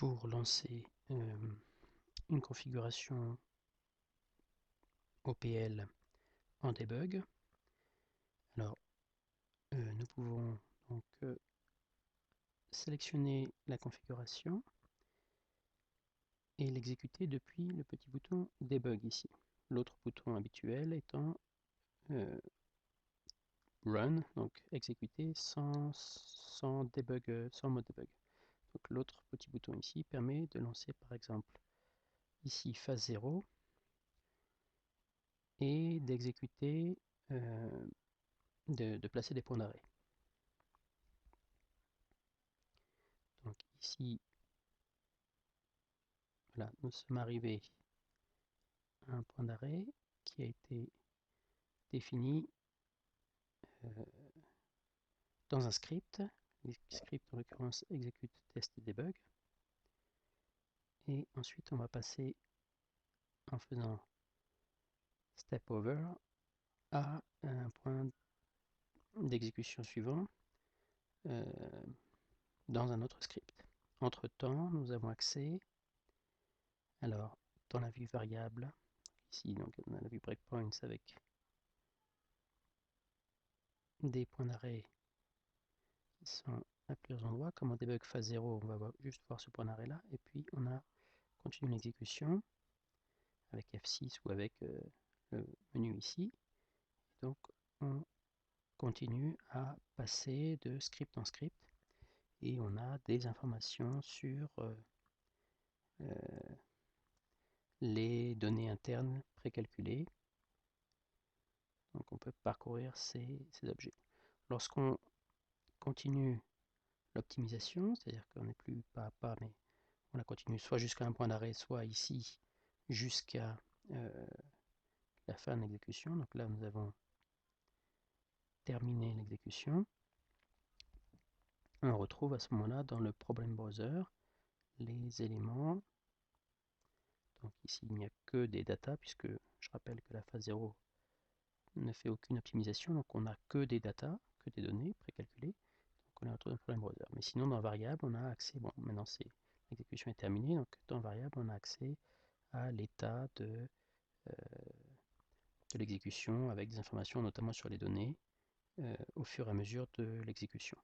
pour lancer une configuration OPL en debug. Alors, nous pouvons donc sélectionner la configuration et l'exécuter depuis le petit bouton debug ici. L'autre bouton habituel étant run, donc exécuter sans debug, sans mode debug. Donc l'autre petit bouton ici permet de lancer par exemple ici phase 0 et d'exécuter, de placer des points d'arrêt. Donc ici, voilà, nous sommes arrivés à un point d'arrêt qui a été défini dans un script. Le script en l'occurrence exécute test et debug. Et ensuite on va passer en faisant step over à un point d'exécution suivant dans un autre script. Entre temps, nous avons accès, alors dans la vue variable, ici donc on a la vue breakpoints avec des points d'arrêt qui sont à plusieurs endroits. Comme en debug phase 0, on va juste voir ce point d'arrêt là, et puis on a continue l'exécution avec F6 ou avec le menu ici. Donc on continue à passer de script en script et on a des informations sur les données internes précalculées. Donc on peut parcourir ces objets. Lorsqu'on continue l'optimisation, c'est-à-dire qu'on n'est plus pas à pas, mais on la continue soit jusqu'à un point d'arrêt, soit ici jusqu'à la fin de l'exécution. Donc là nous avons terminé l'exécution. On retrouve à ce moment-là dans le Problem Browser les éléments. Donc ici il n'y a que des datas, puisque je rappelle que la phase 0 ne fait aucune optimisation, donc on n'a que des datas, que des données précalculées. Donc on les retrouve dans le Problem Browser. Mais sinon dans variable on a accès, bon maintenant l'exécution est terminée, donc dans variable on a accès à l'état de l'exécution avec des informations notamment sur les données au fur et à mesure de l'exécution.